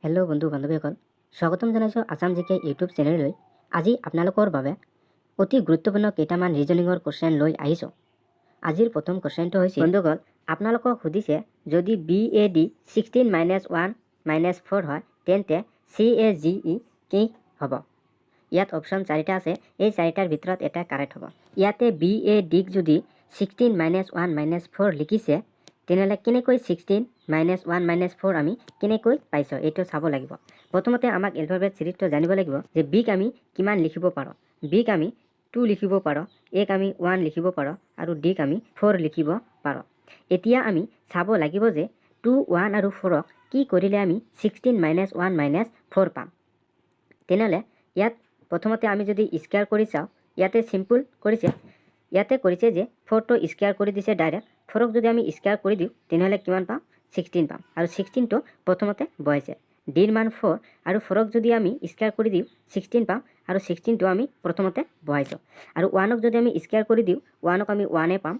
Hello' বন্ধু বান্ধৱীসকল, স্বাগতম জনাইছোঁ আছাম জিকে ইউটিউব চেনেললৈ। আজি আপোনালোকৰ বাবে অতি গুৰুত্বপূৰ্ণ কেইটামান ৰিজনিঙৰ কুৱেশ্যন লৈ আহিছোঁ। আজিৰ প্ৰথম কুৱেশ্যনটো হৈছে, বন্ধুসকল আপোনালোকক সুধিছে যদি BAD 16 - 1 - 4 হয় তেন্তে CAGE কি হ'ব? ইয়াত অপশ্যন 4টা আছে, এই 4টাৰ ভিতৰত এটা কাৰেক্ট হ'ব। ইয়াতে BADক যদি 16 - 1 - 4 লিখিছে তেনেহ'লে কেনেকৈ 16 - 1 - 4 আমি কেনেকৈ পাইছোঁ এইটো চাব লাগিব। প্ৰথমতে আমাক এলফাবেট চিৰিজটো জানিব লাগিব যে বিক আমি কিমান লিখিব পাৰোঁ। বিক আমি 2 লিখিব পাৰোঁ, এক আমি 1 লিখিব পাৰোঁ আৰু ডিক আমি 4 লিখিব পাৰোঁ। এতিয়া আমি চাব লাগিব যে 2, 1 আৰু 4ক কি কৰিলে আমি 16 - 1 - 4 পাম। তেনেহ'লে ইয়াত প্ৰথমতে আমি যদি স্কোৱাৰ কৰি চাওঁ, ইয়াতে চিম্পল কৰিছে, ইয়াতে কৰিছে যে 4টো স্কোৱাৰ কৰি দিছে ডাইৰেক্ট। 4ক যদি আমি স্কোৱাৰ কৰি দিওঁ তেনেহ'লে কিমান পাম? 16 পাম আৰু 16টো প্ৰথমতে বহাইছে। ডিৰ মান 4 আৰু 4ক যদি আমি স্কোৱাৰ কৰি দিওঁ 16 পাম আৰু 16টো আমি প্ৰথমতে বহাইছোঁ। আৰু 1ক যদি আমি স্কোৱাৰ কৰি দিওঁ 1ক আমি 1 পাম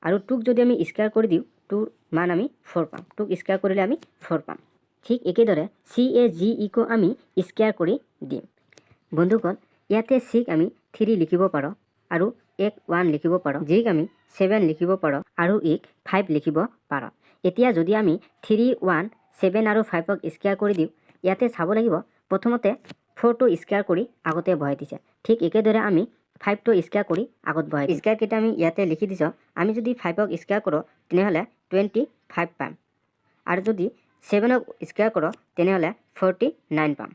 আৰু 2ক যদি আমি স্কোৱাৰ কৰি দিওঁ 2ৰ মান আমি 4 পাম। 2ক স্কোৱাৰ কৰিলে আমি 4 পাম। ঠিক একেদৰে CAGEকো আমি স্কোৱাৰ কৰি দিম। বন্ধুসকল ইয়াতে চিক আমি 3 লিখিব পাৰোঁ আৰু এক 1 লিখিব পাৰোঁ, জিক আমি 7 লিখিব পাৰোঁ আৰু ইক 5 লিখিব পাৰোঁ। এতিয়া যদি আমি 3, 1, 7 আৰু 5ক স্কোৱাৰ কৰি দিওঁ, ইয়াতে চাব লাগিব প্ৰথমতে 4টো স্কোৱাৰ কৰি আগতে বহাই দিছে। ঠিক একেদৰে আমি 5টো স্কোৱাৰ কৰি আগত বহাই দিম। স্কোৱাৰকেইটা আমি ইয়াতে লিখি দিছোঁ। আমি যদি 5ক স্কোৱাৰ কৰোঁ তেনেহ'লে 25 পাম আৰু যদি 7ক স্কোৱাৰ কৰোঁ তেনেহ'লে 49 পাম।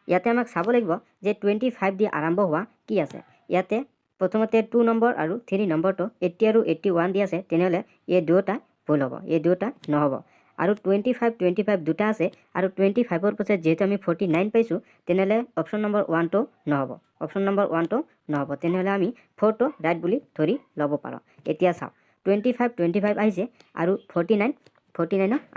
ইয়াতে আমাক চাব লাগিব যে 25 দি আৰম্ভ হোৱা কি আছে। ইয়াতে প্ৰথমতে 2 নম্বৰ আৰু 3 নম্বৰটো 80 আৰু 81 দি আছে, তেনেহ'লে এই দুটা ভুল হ'ব, এই দুটা নহ'ব। আৰু 25 দুটা আছে আৰু 25ৰ পাছত যিহেতু আমি 49 পাইছোঁ তেনেহ'লে অপশ্যন নম্বৰ 1টো নহ'ব, অপশ্যন নম্বৰ 1টো নহ'ব। তেনেহ'লে আমি 4টো ৰাইট বুলি ধৰি ল'ব পাৰোঁ। এতিয়া চাওঁ 25 আহিছে আৰু 49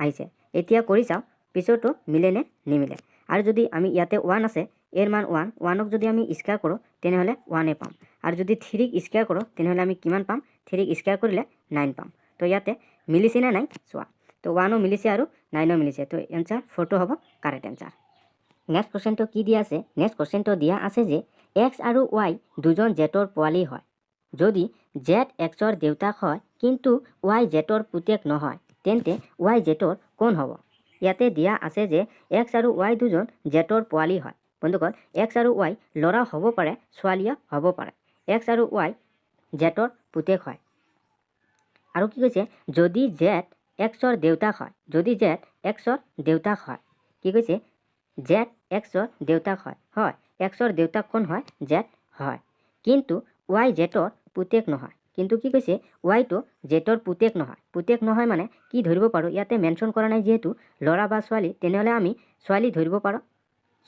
আহিছে। এতিয়া কৰি চাওঁ পিছৰটো মিলে নে নিমিলে। আৰু যদি আমি ইয়াতে 1 আছে, এৰ মান 1ক যদি আমি স্কোৱাৰ কৰোঁ তেনেহ'লে 1 পাম আৰু যদি 3ক স্কোৱাৰ কৰোঁ তেনেহ'লে আমি কিমান পাম? 3ক স্কোৱাৰ কৰিলে 9 পাম। তো ইয়াতে মিলিছে নে নাই চোৱা, তো 1ও মিলিছে আৰু 9ও মিলিছে, তো এনচাৰ 4টো হ'ব কাৰেক্ট এনচাৰ। নেক্সট কুৱেশ্যনটো কি দিয়া আছে? নেক্সট কুৱেশ্যনটো দিয়া আছে যে এক্স আৰু ৱাই দুজন জেটৰ পোৱালি হয়। যদি জেট এক্সৰ দেউতাক হয় কিন্তু ৱাই জেটৰ পুতেক নহয় তেন্তে ৱাই জেটৰ কোন হ'ব? ইয়াতে দিয়া আছে যে এক্স আৰু ৱাই দুজন জেটৰ পোৱালি হয়। বন্ধুসকল এক্স আৰু ৱাই ল'ৰা হ'ব পাৰে, ছোৱালীও হ'ব পাৰে। এক্স আৰু ৱাই জেটৰ পুতেক হয়। আৰু কি কৈছে? যদি জেট এক্সৰ দেউতাক হয়, যদি জেট এক্সৰ দেউতাক হয়, কি কৈছে? জেট এক্সৰ দেউতাক হয়, হয় এক্সৰ দেউতাক কোন হয়? জেট হয়। কিন্তু ৱাই জেটৰ পুতেক নহয়। কিন্তু কি কৈছে? ৱাইটো জেটৰ পুতেক নহয়। পুতেক নহয় মানে কি ধৰিব পাৰোঁ? ইয়াতে মেনশ্যন কৰা নাই যিহেতু ল'ৰা বা ছোৱালী, তেনেহ'লে আমি ছোৱালী ধৰিব পাৰোঁ।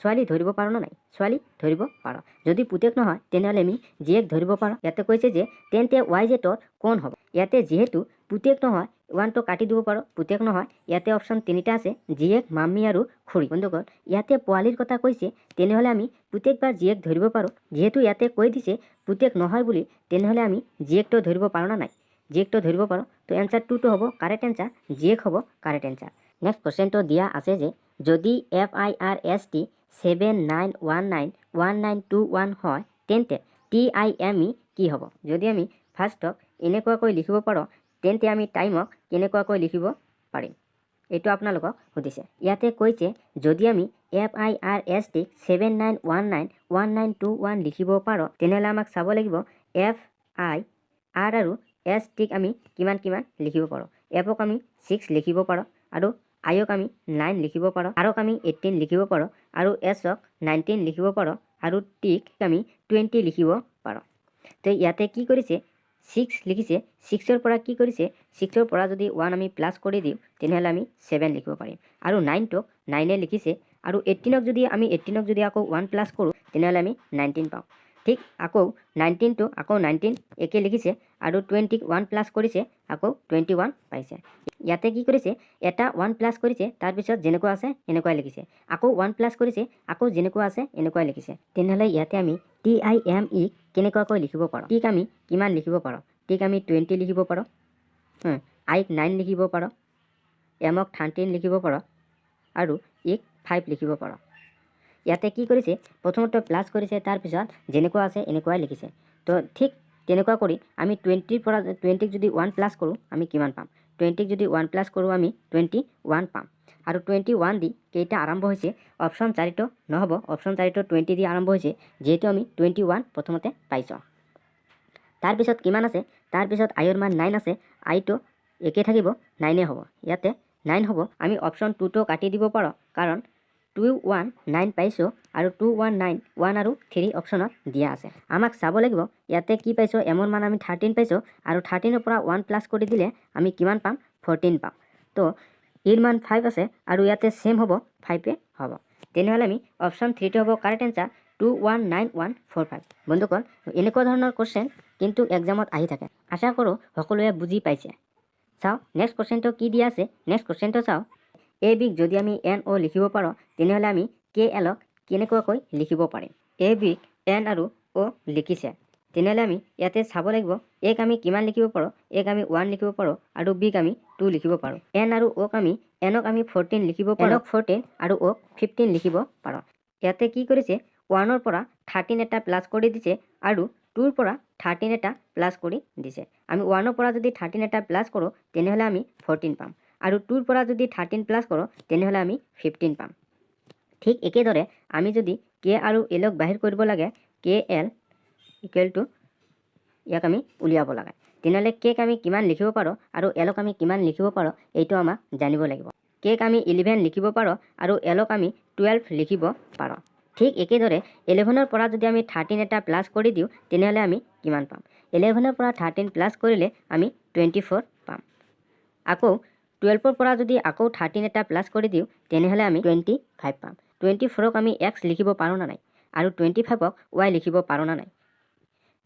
ছোৱালী ধৰিব পাৰোঁ নে নাই? ছোৱালী ধৰিব পাৰোঁ। যদি পুতেক নহয় তেনেহ'লে আমি জীয়েক ধৰিব পাৰোঁ। ইয়াতে কৈছে যে তেন্তে ৱাই জেটৰ কোন হ'ব? ইয়াতে যিহেতু পুতেক নহয় 1টো কাটি দিব পাৰোঁ, পুতেক নহয়। ইয়াতে অপশ্যন 3টা আছে, জীয়েক, মামী আৰু খুৰী। বন্ধুসকল ইয়াতে পোৱালিৰ কথা কৈছে, তেনেহ'লে আমি পুতেক বা জীয়েক ধৰিব পাৰোঁ। যিহেতু ইয়াতে কৈ দিছে পুতেক নহয় বুলি, তেনেহ'লে আমি জীয়েকটো ধৰিব পাৰোঁ না নাই? জীয়েকটো ধৰিব পাৰোঁ। তো এনচাৰ 2টো হ'ব কাৰেক্ট এনচাৰ, জীয়েক হ'ব কাৰেক্ট এনচাৰ। নেক্সট কুৱেশ্যনটো দিয়া আছে যে যদি FIRST 79191921 হয় তেন্তে TIME কি হ'ব? যদি আমি ফাৰ্ষ্টক এনেকুৱাকৈ লিখিব পাৰোঁ তেন্তে আমি টাইমক কেনেকুৱাকৈ লিখিব পাৰিম? এইটো আপোনালোকক সুধিছে। ইয়াতে কৈছে যদি আমি FIRST 79191921 লিখিব পাৰোঁ তেনেহ'লে আমাক চাব লাগিব FIR আৰু STক আমি কিমান লিখিব পাৰোঁ। Fক আমি 6 লিখিব পাৰোঁ আৰু আইক আমি 9 লিখিব পাৰোঁ, আৰক আমি 18 লিখিব পাৰোঁ আৰু এছক 19 লিখিব পাৰোঁ আৰু টিক আমি 20 লিখিব পাৰোঁ। তো ইয়াতে কি কৰিছে? 6 লিখিছে। 6ৰ পৰা কি কৰিছে? 6ৰ পৰা যদি 1 আমি প্লাছ কৰি দিওঁ তেনেহ'লে আমি 7 লিখিব পাৰিম আৰু 9টোক 9এ লিখিছে আৰু 18ক যদি আকৌ 1 প্লাছ কৰোঁ তেনেহ'লে আমি 19 পাওঁ। ঠিক আকৌ 19টো আকৌ 19 একে লিখিছে আৰু 20ক 1 প্লাছ কৰিছে আকৌ 21 পাইছে। ইয়াতে কি কৰিছে? এটা 1 প্লাছ কৰিছে, তাৰপিছত যেনেকুৱা আছে এনেকুৱাই লিখিছে, আকৌ 1 প্লাছ কৰিছে, আকৌ যেনেকুৱা আছে এনেকুৱাই লিখিছে। তেনেহ'লে ইয়াতে আমি TIME কেনেকুৱাকৈ লিখিব পাৰোঁ? টিক আমি কিমান লিখিব পাৰোঁ? টিক আমি 20 লিখিব পাৰোঁ, আইক 9 লিখিব পাৰোঁ, এমক 13 লিখিব পাৰোঁ আৰু ইক 5 লিখিব পাৰোঁ। ইয়াতে কি কৰিছে প্ৰথমতে প্লাছ কৰিছে তাৰপিছত যেনেকুৱা আছে এনেকুৱাই লিখিছে। তো ঠিক তেনেকুৱা কৰি আমি 20ৰ পৰা 20ক যদি 1 প্লাছ কৰোঁ আমি কিমান পাম? 20ক যদি 1 প্লাছ কৰোঁ আমি 21 পাম। আৰু 21 দি কেইটা আৰম্ভ হৈছে অপশ্যন 4টো নহ'ব, অপশ্যন 4টো 20 দি আৰম্ভ হৈছে যিহেতু আমি 21 প্ৰথমতে পাইছোঁ। তাৰপিছত কিমান আছে? তাৰপিছত আইৰ মান 9 আছে, আইটো একে থাকিব 9 হ'ব। ইয়াতে 9 হ'ব। আমি অপশ্যন 2টো কাটি দিব পাৰোঁ কাৰণ 219 পাইছোঁ আৰু 219 1 আৰু 3 অপশ্যনত দিয়া আছে। আমাক চাব লাগিব ইয়াতে কি পাইছোঁ, এমৰ মান আমি 13 পাইছোঁ আৰু 13ৰ পৰা 1 প্লাছ কৰি দিলে আমি কিমান পাম? 14 পাম। তো ইৰ মান 5 আছে আৰু ইয়াতে সেম হ'ব 5 হ'ব। তেনেহ'লে আমি অপশ্যন 3টো হ'ব কাৰেক্ট এনচাৰ 219145। বন্ধুসকল এনেকুৱা ধৰণৰ কুৱেশ্যন কিন্তু এক্সামত আহি থাকে। আশা কৰোঁ সকলোৱে বুজি পাইছে। চাওঁ নেক্সট কুৱেশ্যনটো কি দিয়া আছে। নেক্সট কুৱেশ্যনটো চাওঁ। এ বিক যদি আমি এন অ' লিখিব পাৰোঁ তেনেহ'লে আমি কে এলক কেনেকুৱাকৈ লিখিব পাৰিম? এ বিক এন আৰু অ' লিখিছে তেনেহ'লে আমি ইয়াতে চাব লাগিব এক আমি কিমান লিখিব পাৰোঁ? এক আমি 1 লিখিব পাৰোঁ আৰু বিক আমি 2 লিখিব পাৰোঁ। এন আৰু অ'ক আমি এনক আমি 14 লিখিব পাৰোঁ, এনক 14 আৰু অ'ক 15 লিখিব পাৰোঁ। ইয়াতে কি কৰিছে 1ৰ পৰা 13 এটা প্লাছ কৰি দিছে আৰু 2ৰ পৰা 13 এটা প্লাছ কৰি দিছে। আমি 1ৰ পৰা যদি 13 এটা প্লাছ কৰোঁ তেনেহ'লে আমি 14 পাম আৰু 2ৰ পৰা যদি 13 প্লাছ কৰোঁ তেনেহ'লে আমি 15 পাম। ঠিক একেদৰে আমি যদি কে আৰু এলক বাহিৰ কৰিব লাগে কে এল ইকুৱেল টু ইয়াক আমি উলিয়াব লাগে তেনেহ'লে কেক আমি কিমান লিখিব পাৰোঁ আৰু এলক আমি কিমান লিখিব পাৰোঁ এইটো আমাক জানিব লাগিব। কেক আমি 11 লিখিব পাৰোঁ আৰু এলক আমি 12 লিখিব পাৰোঁ। ঠিক একেদৰে 11ৰ পৰা যদি আমি 13 এটা প্লাছ কৰি দিওঁ তেনেহ'লে আমি কিমান পাম? 11ৰ পৰা 13 প্লাছ কৰিলে আমি 24 পাম। আকৌ 12ৰ পৰা যদি আকৌ 13 এটা প্লাছ কৰি দিওঁ তেনেহ'লে আমি 25 পাম। 24ক আমি এক্স লিখিব পাৰোঁ না নাই আৰু 25ক ৱাই লিখিব পাৰোঁ না নাই?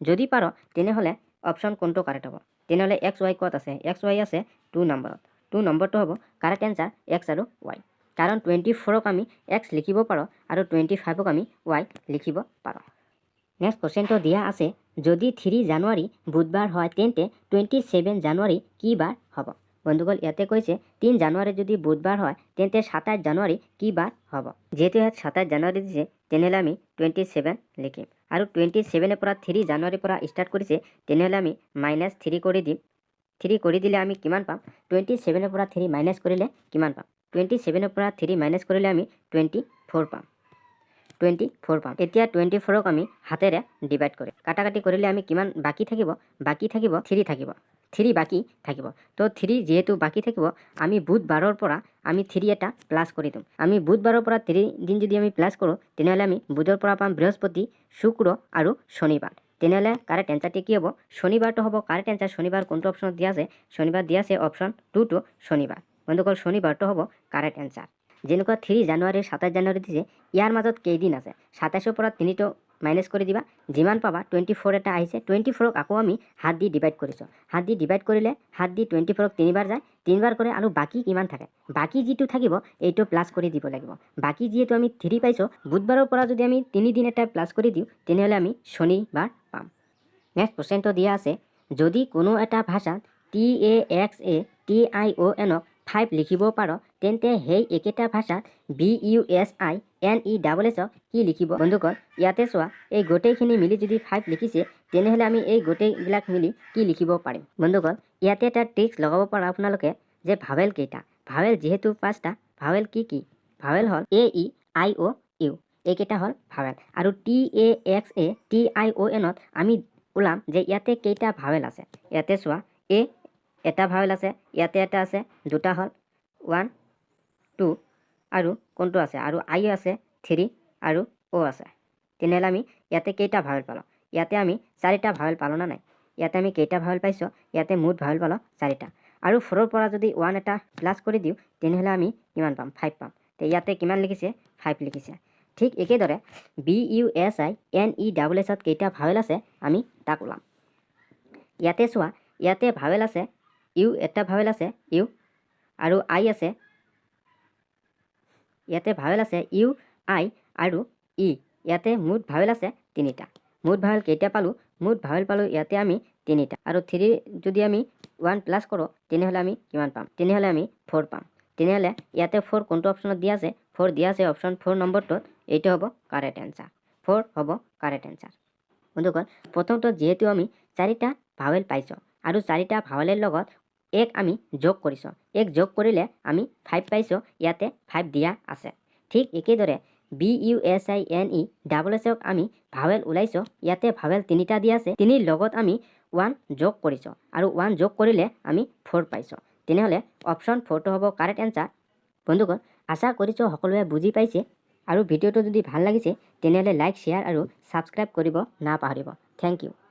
যদি পাৰোঁ তেনেহ'লে অপশ্যন কোনটো কাৰেক্ট হ'ব? তেনেহ'লে এক্স ৱাই ক'ত আছে? এক্স ৱাই আছে 2 নম্বৰত। 2 নম্বৰটো হ'ব কাৰেক্ট এনচাৰ এক্স আৰু ৱাই। কাৰণ 24ক আমি এক্স লিখিব পাৰোঁ আৰু 25ক আমি ৱাই লিখিব পাৰোঁ। নেক্সট কুৱেশ্যনটো দিয়া আছে যদি 3 জানুৱাৰী বুধবাৰ হয় তেন্তে 27 জানুৱাৰী কি বাৰ হ'ব? বন্ধুসকল ইয়াতে কৈছে 3 জানুৱাৰী যদি বুধবাৰ হয় তেন্তে 27 জানুৱাৰী কি বাৰ হ'ব? যেহেতু ইয়াত 27 জানুৱাৰী দিছে তেনেহ'লে আমি 27 লিখিম আৰু 27ৰ পৰা 3 জানুৱাৰীৰ পৰা ষ্টাৰ্ট কৰিছে তেনেহ'লে আমি -3 কৰি দিম। 3 কৰি দিলে আমি কিমান পাম? 27ৰ পৰা 3 মাইনাছ কৰিলে কিমান পাম? 27ৰ পৰা 3 মাইনাছ কৰিলে আমি 24 পাম। 24 পাম। এতিয়া 24ক আমি হাতেৰে ডিভাইড কৰি কাটাকাটি কৰিলে আমি কিমান বাকী থাকিব? বাকী থাকিব 3 থাকিব। 3 বাকী থাকিব। তো 3 যিহেতু বাকী থাকিব আমি বুধবাৰৰ পৰা আমি 3 এটা প্লাছ কৰি দিম। আমি বুধবাৰৰ পৰা 3 দিন যদি আমি প্লাছ কৰোঁ তেনেহ'লে আমি বুধৰ পৰা পাম বৃহস্পতি, শুক্ৰ আৰু শনিবাৰ। তেনেহ'লে কাৰেক্ট এনচাৰটি কি হ'ব? শনিবাৰটো হ'ব কাৰেক্ট এনচাৰ। শনিবাৰ কোনটো অপশ্যনত দিয়া আছে? শনিবাৰ দিয়া আছে অপশ্যন 2টো শনিবাৰ। বন্ধুসকল শনিবাৰটো হ'ব কাৰেক্ট এনচাৰ। যেনেকুৱা 3 জানুৱাৰীৰ 27 জানুৱাৰী দিছে ইয়াৰ মাজত কেইদিন আছে? 27ৰ পৰা 3টো মাইনাছ কৰি দিবা যিমান পাবা 24 এটা আহিছে। 24ক আকৌ আমি 7 দি ডিভাইড কৰিছোঁ। 7 দি ডিভাইড কৰিলে 7 দি 24ক 3বাৰ যায়, 3বাৰ কৰে আৰু বাকী কিমান থাকে? বাকী যিটো থাকিব এইটো প্লাছ কৰি দিব লাগিব। বাকী যিহেতু আমি 3 পাইছোঁ বুধবাৰৰ পৰা যদি আমি 3 দিন এটা প্লাছ কৰি দিওঁ তেনেহ'লে আমি শনিবাৰ পাম। নেক্সট কুৱেশ্যনটো দিয়া আছে যদি কোনো এটা ভাষাত TAXATIONক 5 লিখিব পাৰোঁ তেন্তে সেই একেটা ভাষাত BUSINESSক কি লিখিব? বন্ধুসকল ইয়াতে চোৱা এই গোটেইখিনি মিলি যদি 5 লিখিছে তেনেহ'লে আমি এই গোটেইবিলাক মিলি কি লিখিব পাৰিম? বন্ধুসকল ইয়াতে এটা ট্ৰিক্স লগাব পাৰা আপোনালোকে যে ভাৱেল কেইটা? ভাৱেল যিহেতু 5টা, ভাৱেল কি কি? ভাৱেল হ'ল AEIOU এইকেইটা হ'ল ভাৱেল আৰু TAXATIONত আমি ওলাম যে ইয়াতে কেইটা ভাৱেল আছে। ইয়াতে চোৱা এ এটা ভাৱেল আছে, ইয়াতে এটা আছে, দুটা হ'ল 1 2 আৰু কোনটো আছে আৰু আই আছে 3 আৰু অ' আছে। তেনেহ'লে আমি ইয়াতে কেইটা ভাৱেল পালোঁ? ইয়াতে আমি 4টা ভাৱেল পালোঁ না নাই? ইয়াতে আমি কেইটা ভাৱেল পাইছোঁ? ইয়াতে মুঠ ভাৱেল পালোঁ 4টা আৰু 4ৰ পৰা যদি 1 এটা প্লাছ কৰি দিওঁ তেনেহ'লে আমি কিমান পাম? 5 পাম। তো ইয়াতে কিমান লিখিছে? 5 লিখিছে। ঠিক একেদৰে BUSINESSত কেইটা ভাৱেল আছে আমি তাক ওলাম। ইয়াতে চোৱা ইয়াতে ভাৱেল আছে ইউ, এটা ভাৱেল আছে ইউ আৰু আই আছে। ইয়াতে ভাৱেল আছে ইউ, আই আৰু ই। ইয়াতে মুঠ ভাৱেল আছে 3টা। মুঠ ভাৱেল কেইটা পালোঁ? মুঠ ভাৱেল পালোঁ ইয়াতে আমি 3টা আৰু 3 যদি আমি 1 প্লাছ কৰোঁ তেনেহ'লে আমি কিমান পাম? তেনেহ'লে আমি 4 পাম। তেনেহ'লে ইয়াতে 4 কোনটো অপশ্যনত দিয়া আছে 4 দিয়া আছে অপশ্যন 4 নম্বৰটোত এইটো হ'ব কাৰেক্ট এনচাৰ 4 হ'ব কাৰেক্ট এনচাৰ বন্ধুসকল প্ৰথমটো যেহেতু আমি 4টা ভাৱেল পাইছোঁ আৰু 4টা ভাৱেলৰ লগত 1 আমি যোগ কৰিছোঁ 1 যোগ কৰিলে আমি 5 পাইছোঁ ইয়াতে 5 দিয়া আছে ঠিক একেদৰে BUSINE আমি ভাৱেল ওলাইছোঁ ইয়াতে ভাৱেল 3টা দিয়া আছে 3 লগত আমি 1 যোগ কৰিছোঁ আৰু 1 যোগ কৰিলে আমি 4 পাইছোঁ তেনেহ'লে অপশ্যন 4টো হ'ব কাৰেক্ট এনচাৰ বন্ধুসকল আশা কৰিছোঁ সকলোৱে বুজি পাইছে আৰু ভিডিঅ'টো যদি ভাল লাগিছে তেনেহ'লে লাইক শ্বেয়াৰ আৰু ছাবস্ক্ৰাইব কৰিব নাপাহৰিব থেংক ইউ